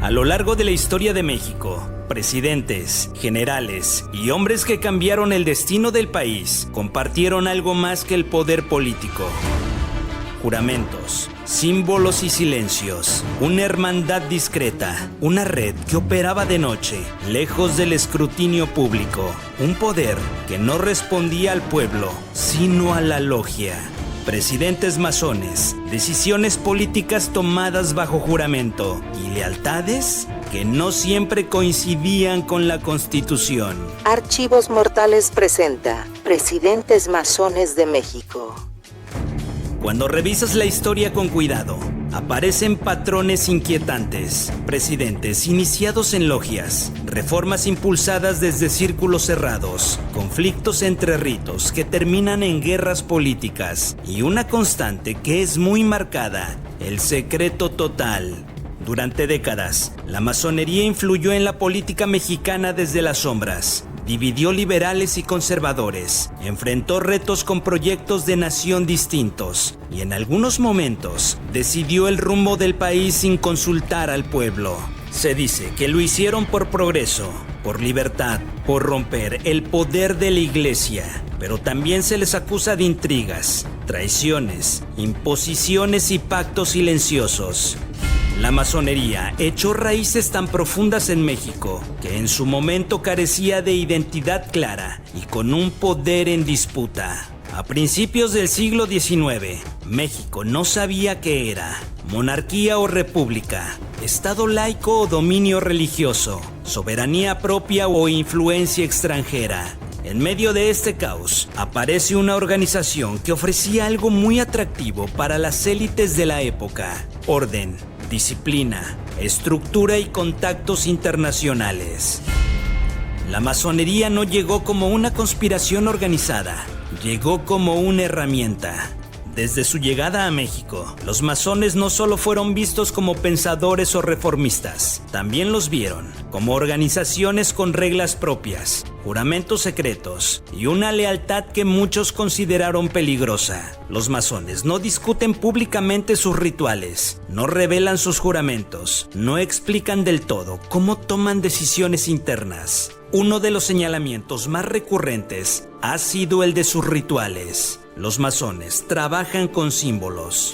A lo largo de la historia de México, presidentes, generales y hombres que cambiaron el destino del país compartieron algo más que el poder político. Juramentos, símbolos y silencios, una hermandad discreta, una red que operaba de noche, lejos del escrutinio público, un poder que no respondía al pueblo, sino a la logia. Presidentes masones, decisiones políticas tomadas bajo juramento y lealtades que no siempre coincidían con la Constitución. Archivos Mortales presenta Presidentes Masones de México. Cuando revisas la historia con cuidado, aparecen patrones inquietantes, presidentes iniciados en logias, reformas impulsadas desde círculos cerrados, conflictos entre ritos que terminan en guerras políticas y una constante que es muy marcada, el secreto total. Durante décadas, la masonería influyó en la política mexicana desde las sombras. Dividió liberales y conservadores, enfrentó retos con proyectos de nación distintos y en algunos momentos decidió el rumbo del país sin consultar al pueblo. Se dice que lo hicieron por progreso, por libertad, por romper el poder de la iglesia, pero también se les acusa de intrigas, traiciones, imposiciones y pactos silenciosos. La masonería echó raíces tan profundas en México que en su momento carecía de identidad clara y con un poder en disputa. A principios del siglo XIX, México no sabía qué era: monarquía o república, estado laico o dominio religioso, soberanía propia o influencia extranjera. En medio de este caos, aparece una organización que ofrecía algo muy atractivo para las élites de la época: orden, disciplina, estructura y contactos internacionales. La masonería no llegó como una conspiración organizada, llegó como una herramienta. Desde su llegada a México, los masones no solo fueron vistos como pensadores o reformistas, también los vieron como organizaciones con reglas propias, juramentos secretos y una lealtad que muchos consideraron peligrosa. Los masones no discuten públicamente sus rituales, no revelan sus juramentos, no explican del todo cómo toman decisiones internas. Uno de los señalamientos más recurrentes ha sido el de sus rituales. Los masones trabajan con símbolos: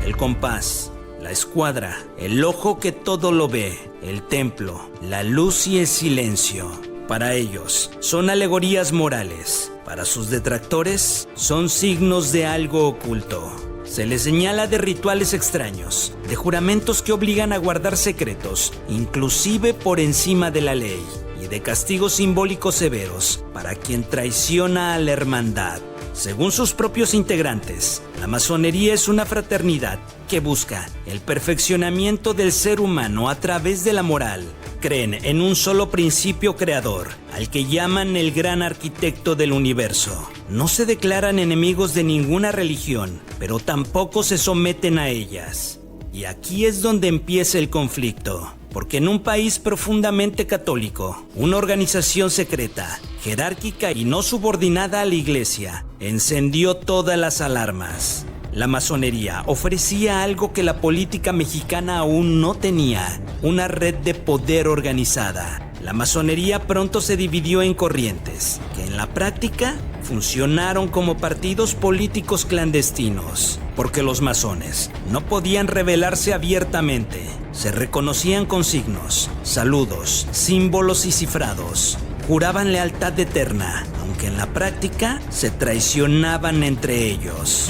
el compás, la escuadra, el ojo que todo lo ve, el templo, la luz y el silencio. Para ellos, son alegorías morales. Para sus detractores, son signos de algo oculto. Se les señala de rituales extraños, de juramentos que obligan a guardar secretos, inclusive por encima de la ley, y de castigos simbólicos severos para quien traiciona a la hermandad. Según sus propios integrantes, la masonería es una fraternidad que busca el perfeccionamiento del ser humano a través de la moral. Creen en un solo principio creador, al que llaman el gran arquitecto del universo. No se declaran enemigos de ninguna religión, pero tampoco se someten a ellas. Y aquí es donde empieza el conflicto. Porque en un país profundamente católico, una organización secreta, jerárquica y no subordinada a la iglesia, encendió todas las alarmas. La masonería ofrecía algo que la política mexicana aún no tenía: una red de poder organizada. La masonería pronto se dividió en corrientes, que en la práctica funcionaron como partidos políticos clandestinos, porque los masones no podían rebelarse abiertamente. Se reconocían con signos, saludos, símbolos y cifrados. Juraban lealtad eterna, aunque en la práctica se traicionaban entre ellos.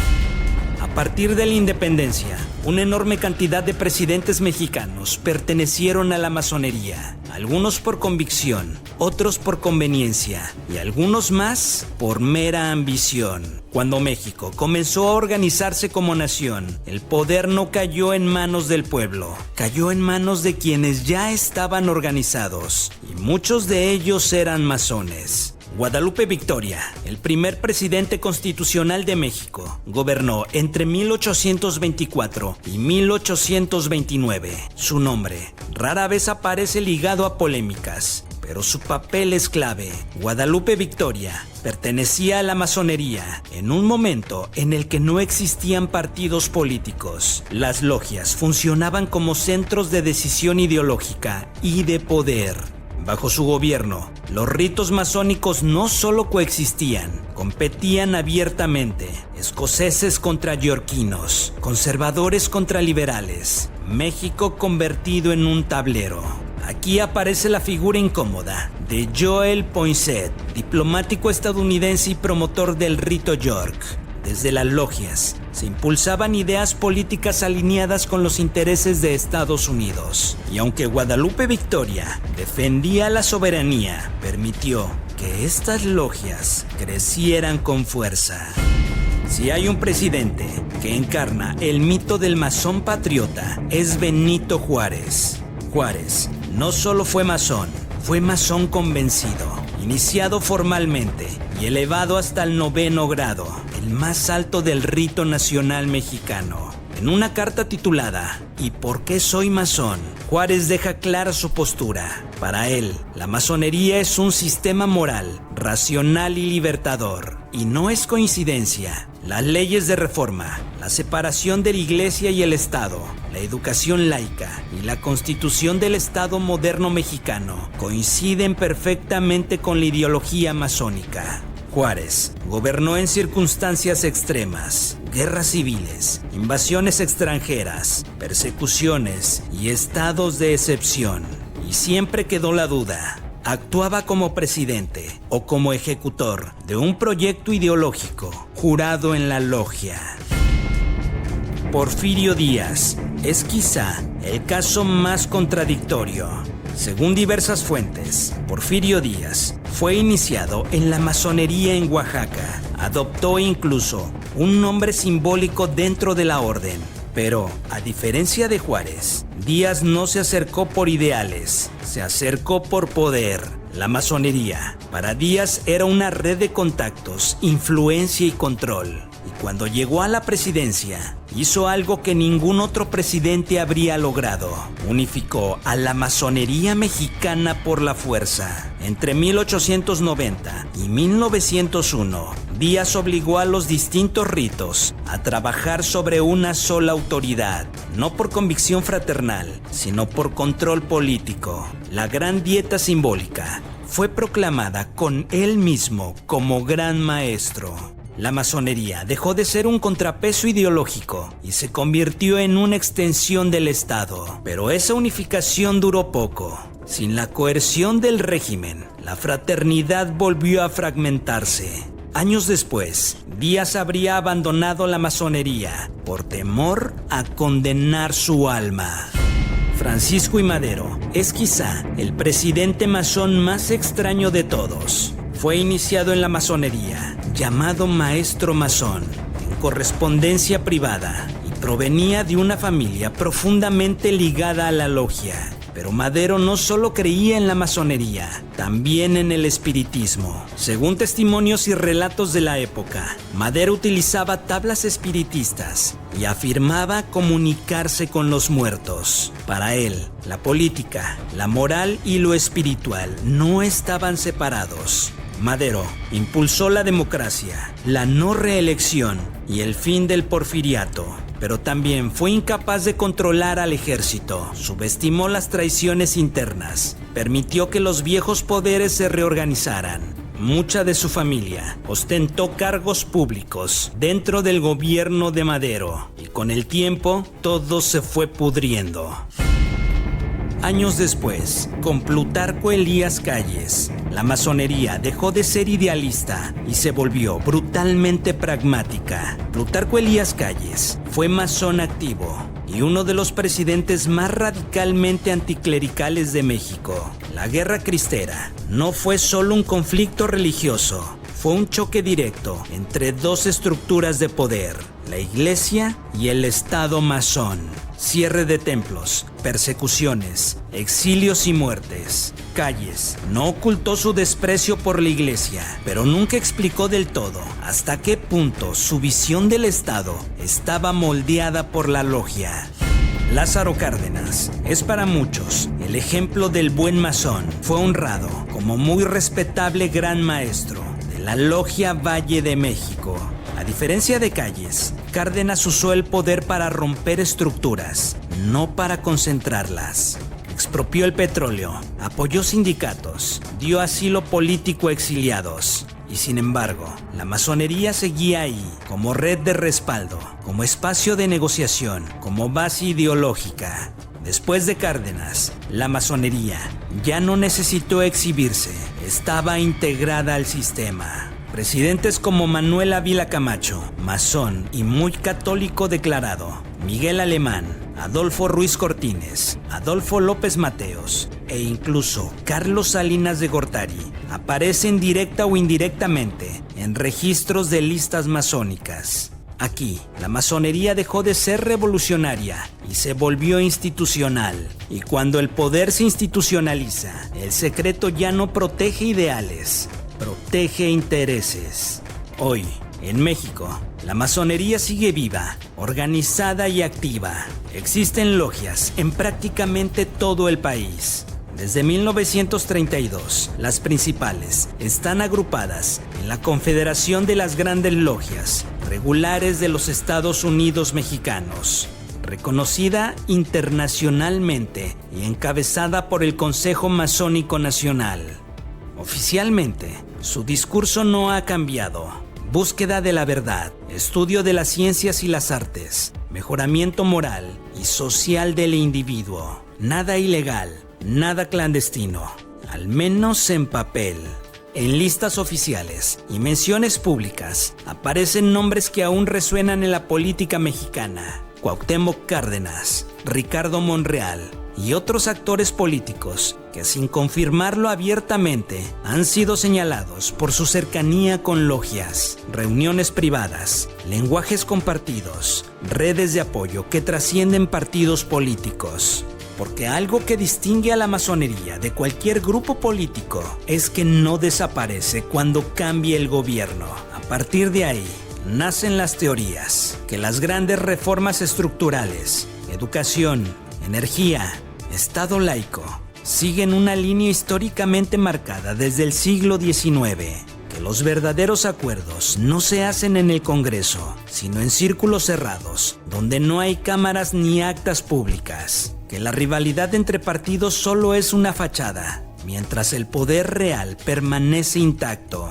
A partir de la independencia, una enorme cantidad de presidentes mexicanos pertenecieron a la masonería, algunos por convicción, otros por conveniencia y algunos más por mera ambición. Cuando México comenzó a organizarse como nación, el poder no cayó en manos del pueblo, cayó en manos de quienes ya estaban organizados, y muchos de ellos eran masones. Guadalupe Victoria, el primer presidente constitucional de México, gobernó entre 1824 y 1829. Su nombre rara vez aparece ligado a polémicas, pero su papel es clave. Guadalupe Victoria pertenecía a la masonería en un momento en el que no existían partidos políticos. Las logias funcionaban como centros de decisión ideológica y de poder. Bajo su gobierno, los ritos masónicos no solo coexistían, competían abiertamente. Escoceses contra yorquinos, conservadores contra liberales. México convertido en un tablero. Aquí aparece la figura incómoda de Joel Poinsett, diplomático estadounidense y promotor del rito York. Desde las logias se impulsaban ideas políticas alineadas con los intereses de Estados Unidos. Y aunque Guadalupe Victoria defendía la soberanía, permitió que estas logias crecieran con fuerza. Si hay un presidente que encarna el mito del masón patriota, es Benito Juárez. Juárez no solo fue masón convencido, iniciado formalmente y elevado hasta el 9º grado, el más alto del rito nacional mexicano. En una carta titulada ¿Y por qué soy masón?, Juárez deja clara su postura. Para él, la masonería es un sistema moral, racional y libertador. Y no es coincidencia. Las leyes de reforma, la separación de la Iglesia y el Estado, la educación laica y la Constitución del Estado moderno mexicano coinciden perfectamente con la ideología masónica. Juárez gobernó en circunstancias extremas, guerras civiles, invasiones extranjeras, persecuciones y estados de excepción. Y siempre quedó la duda: ¿actuaba como presidente o como ejecutor de un proyecto ideológico jurado en la logia? Porfirio Díaz es quizá el caso más contradictorio. Según diversas fuentes, Porfirio Díaz fue iniciado en la masonería en Oaxaca. Adoptó incluso un nombre simbólico dentro de la orden. Pero, a diferencia de Juárez, Díaz no se acercó por ideales, se acercó por poder. La masonería, para Díaz, era una red de contactos, influencia y control. Y cuando llegó a la presidencia, hizo algo que ningún otro presidente habría logrado: unificó a la masonería mexicana por la fuerza. Entre 1890 y 1901, Díaz obligó a los distintos ritos a trabajar sobre una sola autoridad, no por convicción fraternal, sino por control político. La Gran Dieta Simbólica fue proclamada con él mismo como gran maestro. La masonería dejó de ser un contrapeso ideológico y se convirtió en una extensión del Estado. Pero esa unificación duró poco. Sin la coerción del régimen, la fraternidad volvió a fragmentarse. Años después, Díaz habría abandonado la masonería por temor a condenar su alma. Francisco I. Madero es quizá el presidente masón más extraño de todos. Fue iniciado en la masonería, llamado maestro masón, en correspondencia privada, y provenía de una familia profundamente ligada a la logia. Pero Madero no solo creía en la masonería, también en el espiritismo. Según testimonios y relatos de la época, Madero utilizaba tablas espiritistas y afirmaba comunicarse con los muertos. Para él, la política, la moral y lo espiritual no estaban separados. Madero impulsó la democracia, la no reelección y el fin del porfiriato, pero también fue incapaz de controlar al ejército, subestimó las traiciones internas, permitió que los viejos poderes se reorganizaran. Mucha de su familia ostentó cargos públicos dentro del gobierno de Madero, y con el tiempo todo se fue pudriendo. Años después, con Plutarco Elías Calles, la masonería dejó de ser idealista y se volvió brutalmente pragmática. Plutarco Elías Calles fue masón activo y uno de los presidentes más radicalmente anticlericales de México. La Guerra Cristera no fue solo un conflicto religioso, fue un choque directo entre dos estructuras de poder: la Iglesia y el Estado masón. Cierre de templos, persecuciones, exilios y muertes. Calles no ocultó su desprecio por la Iglesia, pero nunca explicó del todo hasta qué punto su visión del Estado estaba moldeada por la logia. Lázaro Cárdenas es para muchos el ejemplo del buen masón. Fue honrado como muy respetable gran maestro de la Logia Valle de México. A diferencia de Calles, Cárdenas usó el poder para romper estructuras, no para concentrarlas. Expropió el petróleo, apoyó sindicatos, dio asilo político a exiliados. Y sin embargo, la masonería seguía ahí, como red de respaldo, como espacio de negociación, como base ideológica. Después de Cárdenas, la masonería ya no necesitó exhibirse, estaba integrada al sistema. Presidentes como Manuel Ávila Camacho, masón y muy católico declarado, Miguel Alemán, Adolfo Ruiz Cortines, Adolfo López Mateos e incluso Carlos Salinas de Gortari aparecen directa o indirectamente en registros de listas masónicas. Aquí, la masonería dejó de ser revolucionaria y se volvió institucional. Y cuando el poder se institucionaliza, el secreto ya no protege ideales, protege intereses. Hoy, en México, la masonería sigue viva, organizada y activa. Existen logias en prácticamente todo el país. Desde 1932, las principales están agrupadas en la Confederación de las Grandes Logias Regulares de los Estados Unidos Mexicanos, reconocida internacionalmente y encabezada por el Consejo Masónico Nacional. Oficialmente, su discurso no ha cambiado. Búsqueda de la verdad, estudio de las ciencias y las artes, mejoramiento moral y social del individuo. Nada ilegal, nada clandestino, al menos en papel. En listas oficiales y menciones públicas aparecen nombres que aún resuenan en la política mexicana: Cuauhtémoc Cárdenas, Ricardo Monreal y otros actores políticos que, sin confirmarlo abiertamente, han sido señalados por su cercanía con logias, reuniones privadas, lenguajes compartidos, redes de apoyo que trascienden partidos políticos. Porque algo que distingue a la masonería de cualquier grupo político es que no desaparece cuando cambie el gobierno. A partir de ahí, nacen las teorías que las grandes reformas estructurales, educación, energía, Estado laico, siguen una línea históricamente marcada desde el siglo XIX, que los verdaderos acuerdos no se hacen en el Congreso, sino en círculos cerrados, donde no hay cámaras ni actas públicas, que la rivalidad entre partidos solo es una fachada, mientras el poder real permanece intacto.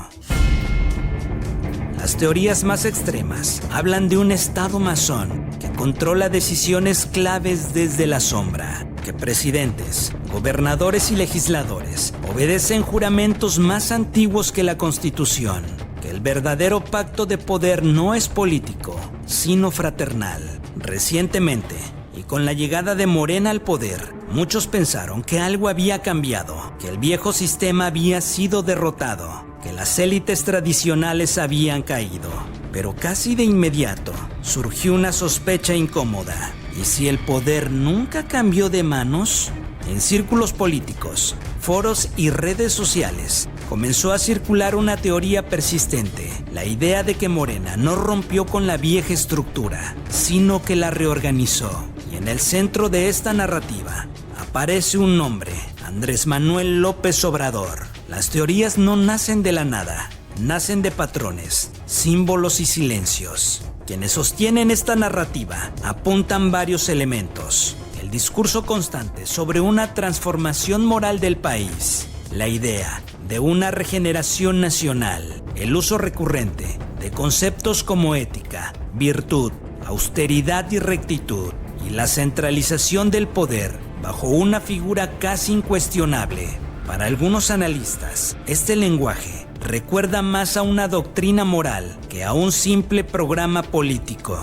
Las teorías más extremas hablan de un Estado masón que controla decisiones claves desde la sombra, que presidentes, gobernadores y legisladores obedecen juramentos más antiguos que la Constitución, que el verdadero pacto de poder no es político, sino fraternal. Recientemente, y con la llegada de Morena al poder, muchos pensaron que algo había cambiado, que el viejo sistema había sido derrotado, que las élites tradicionales habían caído. Pero casi de inmediato surgió una sospecha incómoda. ¿Y si el poder nunca cambió de manos? En círculos políticos, foros y redes sociales comenzó a circular una teoría persistente, la idea de que Morena no rompió con la vieja estructura, sino que la reorganizó. Y en el centro de esta narrativa aparece un nombre: Andrés Manuel López Obrador. Las teorías no nacen de la nada, nacen de patrones, símbolos y silencios. Quienes sostienen esta narrativa apuntan varios elementos: el discurso constante sobre una transformación moral del país, la idea de una regeneración nacional, el uso recurrente de conceptos como ética, virtud, austeridad y rectitud, y la centralización del poder bajo una figura casi incuestionable. Para algunos analistas, este lenguaje recuerda más a una doctrina moral que a un simple programa político.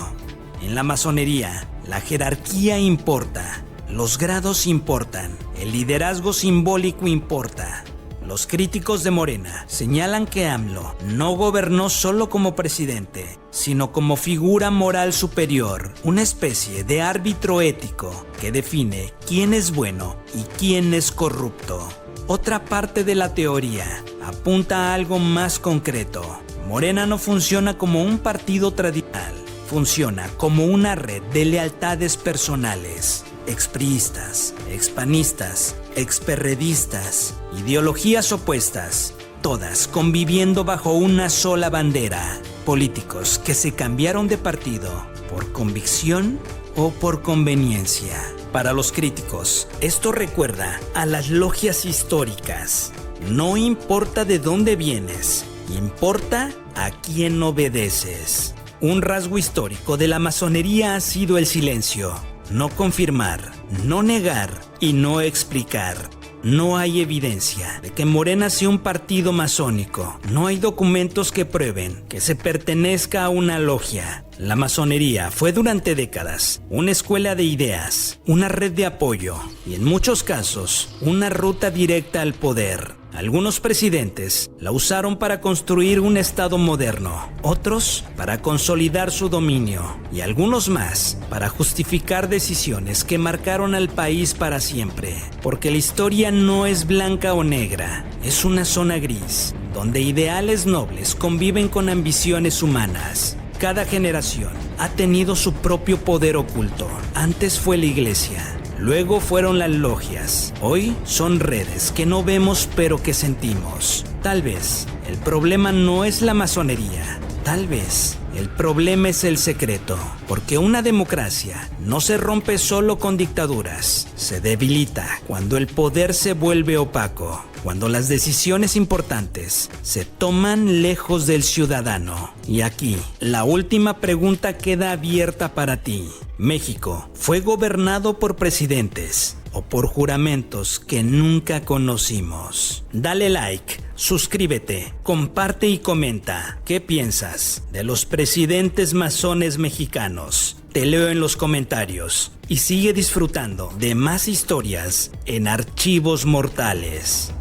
En la masonería, la jerarquía importa, los grados importan, el liderazgo simbólico importa. Los críticos de Morena señalan que AMLO no gobernó solo como presidente, sino como figura moral superior, una especie de árbitro ético que define quién es bueno y quién es corrupto. Otra parte de la teoría apunta a algo más concreto. Morena no funciona como un partido tradicional, funciona como una red de lealtades personales. Expriistas, expanistas, experredistas, ideologías opuestas, todas conviviendo bajo una sola bandera. Políticos que se cambiaron de partido por convicción o por conveniencia. Para los críticos, esto recuerda a las logias históricas. No importa de dónde vienes, importa a quién obedeces. Un rasgo histórico de la masonería ha sido el silencio. No confirmar, no negar y no explicar. No hay evidencia de que Morena sea un partido masónico. No hay documentos que prueben que se pertenezca a una logia. La masonería fue durante décadas una escuela de ideas, una red de apoyo y en muchos casos una ruta directa al poder. Algunos presidentes la usaron para construir un estado moderno, otros para consolidar su dominio y algunos más para justificar decisiones que marcaron al país para siempre. Porque la historia no es blanca o negra, es una zona gris, donde ideales nobles conviven con ambiciones humanas. Cada generación ha tenido su propio poder oculto. Antes fue la iglesia. Luego fueron las logias. Hoy son redes que no vemos pero que sentimos. Tal vez el problema no es la masonería. Tal vez el problema es el secreto. Porque una democracia no se rompe solo con dictaduras. Se debilita cuando el poder se vuelve opaco. Cuando las decisiones importantes se toman lejos del ciudadano. Y aquí, la última pregunta queda abierta para ti. ¿México fue gobernado por presidentes o por juramentos que nunca conocimos? Dale like, suscríbete, comparte y comenta. ¿Qué piensas de los presidentes masones mexicanos? Te leo en los comentarios y sigue disfrutando de más historias en Archivos Mortales.